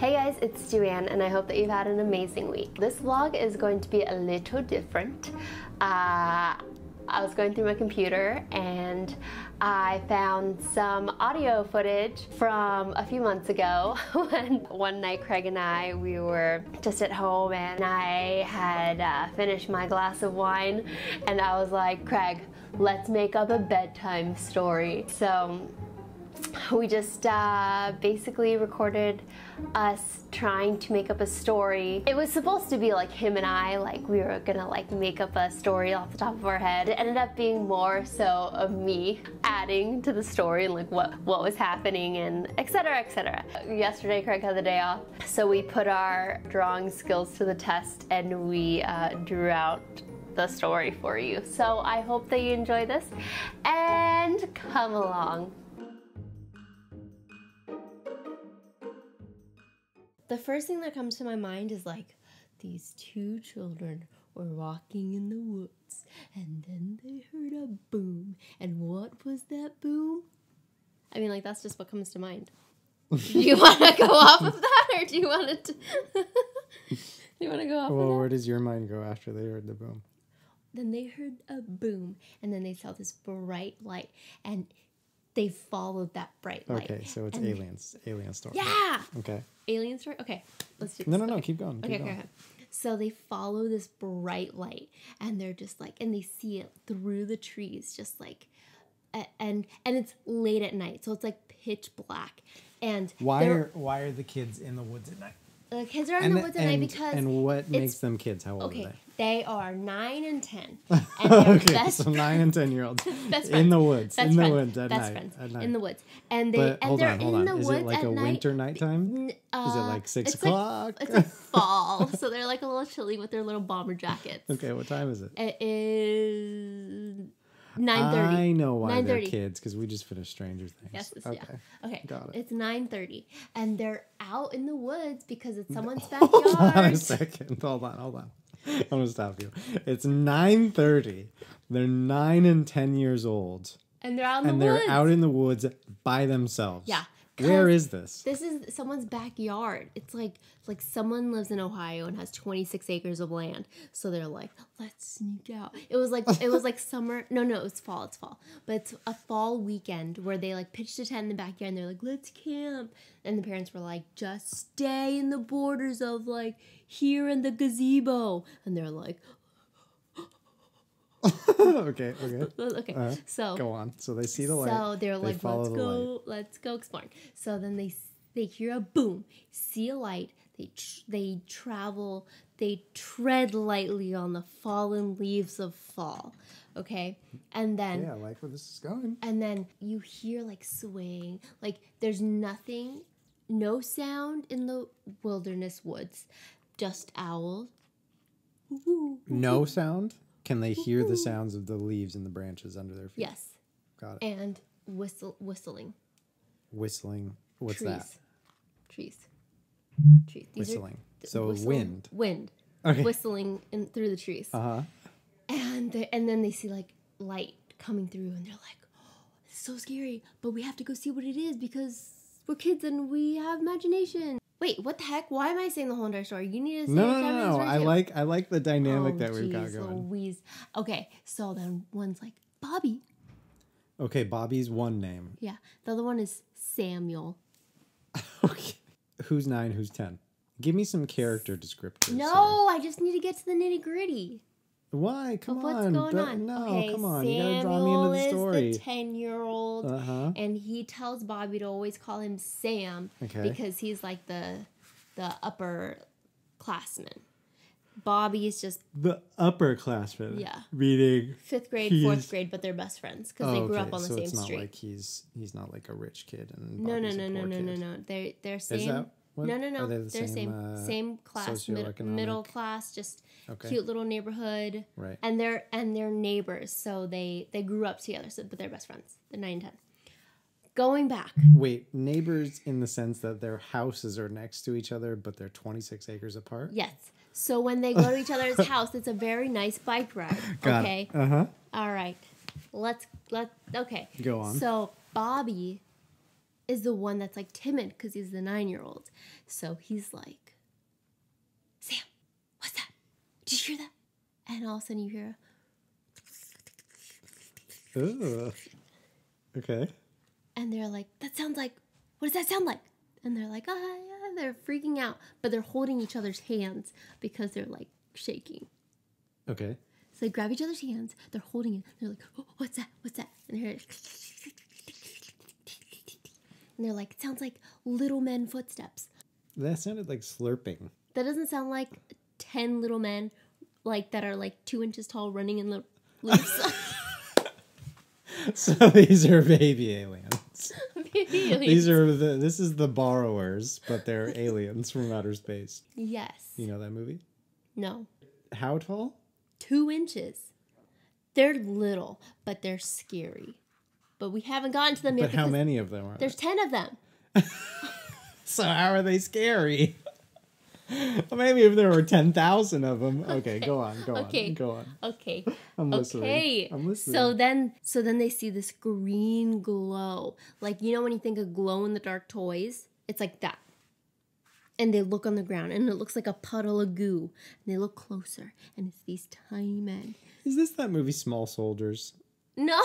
Hey guys, it's Duan and I hope that you've had an amazing week. This vlog is going to be a little different. I was going through my computer and I found some audio footage from a few months ago when one night Craig and I, we were just at home and I had finished my glass of wine and I was like, Craig, let's make up a bedtime story. So we just basically recorded us trying to make up a story. It was supposed to be like him and I, like we were gonna like make up a story off the top of our head. It ended up being more so of me adding to the story and like what was happening and etc, etc. Yesterday Craig had the day off, so we put our drawing skills to the test and we drew out the story for you. So I hope that you enjoy this and come along. The first thing that comes to my mind is like, these two children were walking in the woods and then they heard a boom. And what was that boom? I mean, like, that's just what comes to mind. Do you want to go off of that or do you want to... do you want to go off of that? Well, where does your mind go after they heard the boom? Then they heard a boom and then they saw this bright light and they followed that bright light. Okay, so it's aliens. Alien story. Yeah! Okay. Alien story? Okay, let's do this. No, keep going. Okay. So they follow this bright light and they're just like, and they see it through the trees, just like, and it's late at night, so it's like pitch black. And why are the kids in the woods at night? The kids are in the woods at night because... And what makes them kids? How old are they? They are 9 and 10. And they're okay, so 9 and 10-year-olds in the woods. Best in friends. the woods at Best night. friends. In the woods. And they but hold on. in the Is woods it like at a night, winter nighttime? Is it like 6 o'clock? It's like fall, so they're like a little chilly with their little bomber jackets. Okay, what time is it? It is 9:30. I know why they're kids, because we just finished Stranger Things. Yes, okay. Yeah. Okay. Got it. It's 9:30, and they're out in the woods because it's someone's backyard. backyard. Hold on a second. Hold on. I'm going to stop you. It's 9:30. They're 9 and 10 years old. And they're out in the woods. And they're out in the woods by themselves. Yeah. Where is this? This is someone's backyard. It's like someone lives in Ohio and has 26 acres of land. So they're like, let's sneak out. It was like summer. No, it's fall. It's fall. But it's a fall weekend where they like pitched a tent in the backyard and they're like, let's camp. And the parents were like, just stay in the borders of like here in the gazebo. And they're like, okay. So go on. So they see the light. So they're like, let's go exploring. So then they hear a boom, see a light. They travel. They tread lightly on the fallen leaves of fall. Okay, and then I like where this is going. And then you hear like swaying. Like there's nothing, no sound in the wilderness woods, just owls. No sound. Can they hear the sounds of the leaves and the branches under their feet? Yes. Got it. And whistling. Whistling. What's Trees. that? Trees. Whistling. So wind. Wind. Okay. Whistling through the trees. Uh-huh. And then they see like light coming through and they're like, oh, this is so scary, but we have to go see what it is because we're kids and we have imagination. Wait, what the heck? Why am I saying the whole entire story? You need to say No. I like the dynamic that we've got going. Louise. Okay, so then one's like, Bobby. Okay, Bobby's one name. Yeah, the other one is Samuel. Okay. Who's 9, who's 10? Give me some character descriptors. No, I just need to get to the nitty gritty. Why? Come on. What's going on? No, okay, come on. Samuel You gotta draw me into the story. Is the 10-year-old, and he tells Bobby to always call him Sam because he's like the upperclassman. Bobby is just the upperclassman. Yeah. Meaning 5th grade, 4th grade, but they're best friends because they grew up on the same street. So it's not like he's not like a rich kid and Bobby's a poor kid. No. They're same. Is that what? No. They're same class, middle class, just cute little neighborhood. Right. And they're neighbors, so they grew up together. So, but they're best friends. They're 9 and 10. Going back. Wait, neighbors in the sense that their houses are next to each other, but they're 26 acres apart? Yes. So when they go to each other's house, it's a very nice bike ride. Got okay. it. All right. Okay. Go on. So Bobby is the one that's like timid because he's the 9-year-old. So he's like, Sam, what's that? Did you hear that? And all of a sudden you hear Ugh. Okay. and they're like, that sounds like, what does that sound like? And they're like, yeah, they're freaking out. But they're holding each other's hands because they're like shaking. Okay. So they grab each other's hands, they're holding it. They're like, oh, what's that? What's that? And they're like, it sounds like little men footsteps. That sounded like slurping. That doesn't sound like 10 little men like that are like 2 inches tall running in the loops. So these are baby aliens. Baby aliens. This is the borrowers, but they're aliens from outer space. Yes. You know that movie? No. How tall? 2 inches. They're little, but they're scary. But we haven't gotten to them yet. But how many of them are there? There's 10 of them. So how are they scary? Well, maybe if there were 10,000 of them. Okay, go on. Okay. I'm listening. Okay. I'm listening. So then they see this green glow. Like, you know when you think of glow in the dark toys? It's like that. And they look on the ground and it looks like a puddle of goo. And they look closer and it's these tiny men. Is this that movie Small Soldiers? No.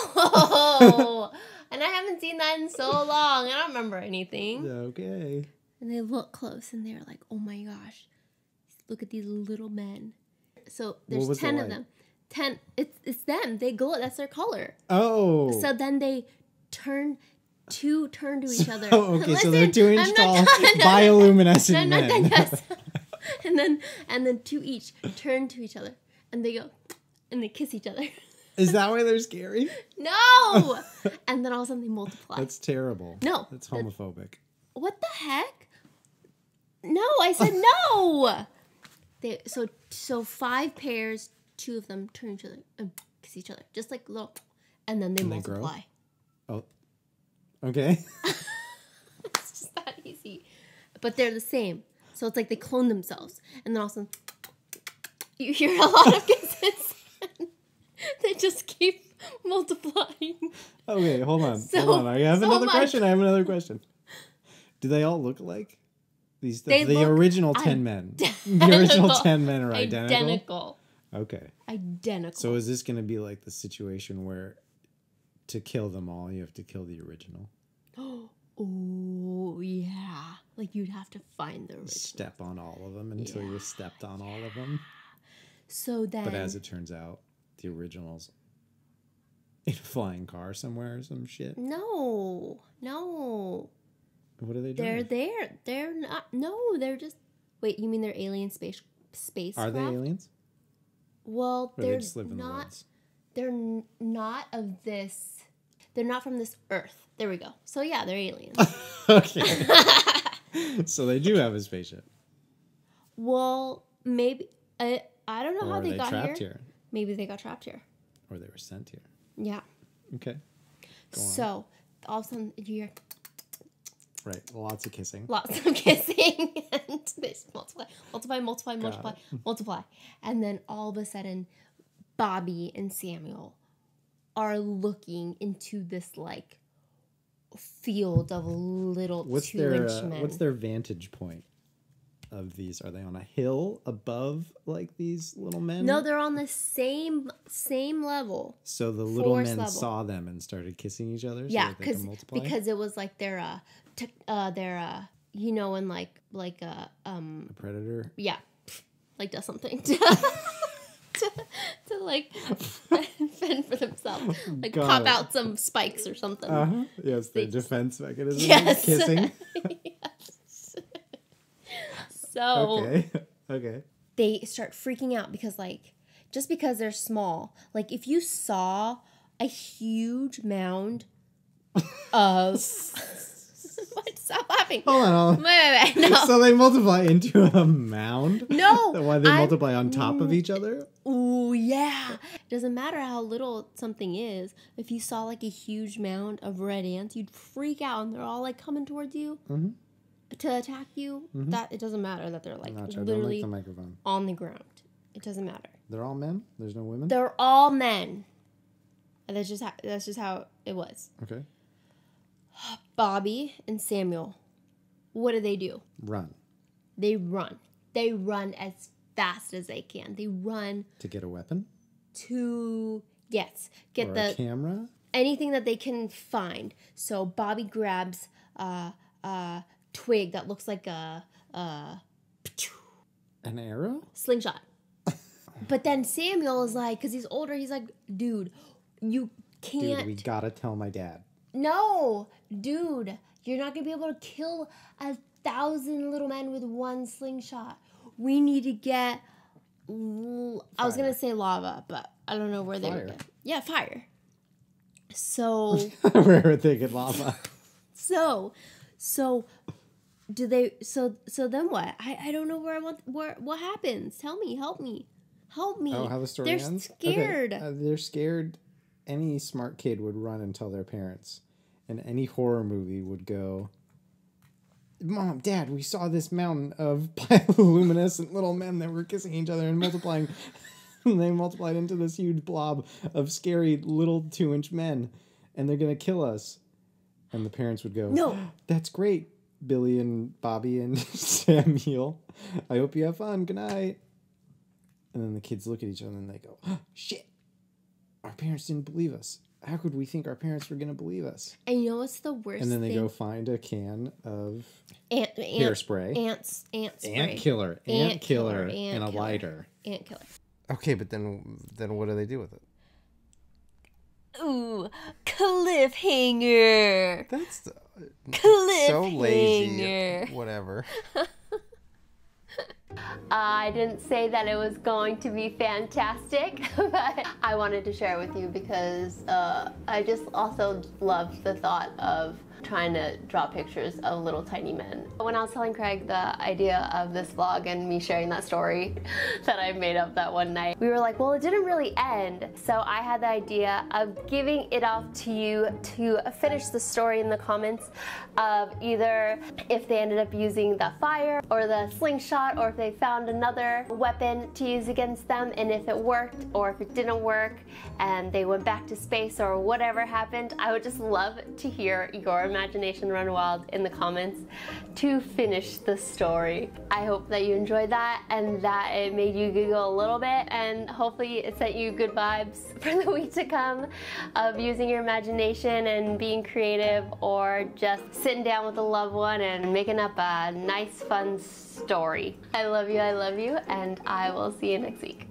And I haven't seen that in so long. I don't remember anything. Okay. And they look close and they're like, oh my gosh, look at these little men. So there's 10 of them. 10, it's them. They glow. That's their color. Oh. So then they turn to each other. Oh, okay, Listen, so they're 2-inch tall bioluminescent men. Yes. and then two each turn to each other. And they go, and they kiss each other. Is that why they're scary? No! And then all of a sudden they multiply. That's terrible. No. That's homophobic. What the heck? No, I said no. So 5 pairs, 2 of them turn each other and kiss each other, just like little, and then they multiply. Oh, okay. It's just that easy, but they're the same. So it's like they clone themselves, and then all of a sudden you hear a lot of kisses. They just keep multiplying. Okay, hold on. I have another question. Do they all look alike? The original 10 men. The original 10 men are identical? Okay. Identical. So is this going to be like the situation where to kill them all, you have to kill the original? Oh, yeah. Like you'd have to find the original. Step on all of them until you're stepped on all of them. So then... But as it turns out, the original's in a flying car somewhere or some shit. No. What are they doing? They're there. They're not. No, they're just. Wait, you mean they're alien space? Are they aliens? Well, or they're they just live in the woods? They're not of this. They're not from this Earth. There we go. So yeah, they're aliens. Okay. So they do have a spaceship. Well, maybe I don't know how they got trapped here. Maybe they got trapped here. Or they were sent here. Yeah. Okay. Go on. So all of a sudden you hear. Right, lots of kissing. Lots of kissing. And they multiply. And then all of a sudden, Bobby and Samuel are looking into this, like, field of little 2-inch men. What's their vantage point of these? Are they on a hill above, like, these little men? No, they're on the same level. So the little men saw them and started kissing each other? So Yeah, that they can multiply? because it was like their you know, when like a predator. Yeah, like does something to like fend for themselves, like pop out some spikes or something. Yes, their defense mechanism. Yes. Kissing. Yes. So okay. They start freaking out because just because they're small, like if you saw a huge mound of what? Stop laughing. Hold on. Wait. No. So they multiply into a mound? No. Why they multiply on top of each other? Ooh, yeah. It doesn't matter how little something is. If you saw like a huge mound of red ants, you'd freak out and they're all like coming towards you to attack you. That it doesn't matter that they're like literally the microphone. on the ground. It doesn't matter. They're all men? There's no women? They're all men. And that's just how it was. Okay. Bobby and Samuel, what do? Run. They run. They run as fast as they can. They run. To get a weapon? Yes. Get or the a camera? Anything that they can find. So Bobby grabs a twig that looks like an arrow? Slingshot. But then Samuel is like, because he's older, he's like, dude, you can't. Dude, we gotta tell my dad. No, dude, you're not gonna be able to kill 1,000 little men with one slingshot. We need to get. I was gonna say lava, but I don't know where they would get. Yeah, fire. So. Where would they get lava? So do they? So then what? I don't know what happens. Tell me, help me. Oh, how the story ends? They're scared. Okay. They're scared. Any smart kid would run and tell their parents. And any horror movie would go, Mom, Dad, we saw this mountain of bioluminescent little men that were kissing each other and multiplying. And they multiplied into this huge blob of scary little 2-inch men. And they're going to kill us. And the parents would go, no, that's great, Billy and Bobby and Samuel. I hope you have fun. Good night. And then the kids look at each other and they go, oh, shit. Our parents didn't believe us. How could we think our parents were going to believe us? And you know what's the worst thing? And then they go find a can of hairspray. Ant spray. Ant killer. And a lighter. Ant killer. Okay, but then what do they do with it? Ooh, cliffhanger. That's cliffhanger. So lazy. Whatever. I didn't say that it was going to be fantastic, but I wanted to share it with you because I just also love the thought of trying to draw pictures of little tiny men. When I was telling Craig the idea of this vlog and me sharing that story that I made up that one night, we were like, well, it didn't really end. So I had the idea of giving it off to you to finish the story in the comments of either if they ended up using the fire or the slingshot, or if they found another weapon to use against them, and if it worked or if it didn't work and they went back to space or whatever happened. I would just love to hear your imagination run wild in the comments to finish the story. I hope that you enjoyed that and that it made you giggle a little bit, and hopefully it sent you good vibes for the week to come of using your imagination and being creative, or just sitting down with a loved one and making up a nice fun story. I love you, and I will see you next week.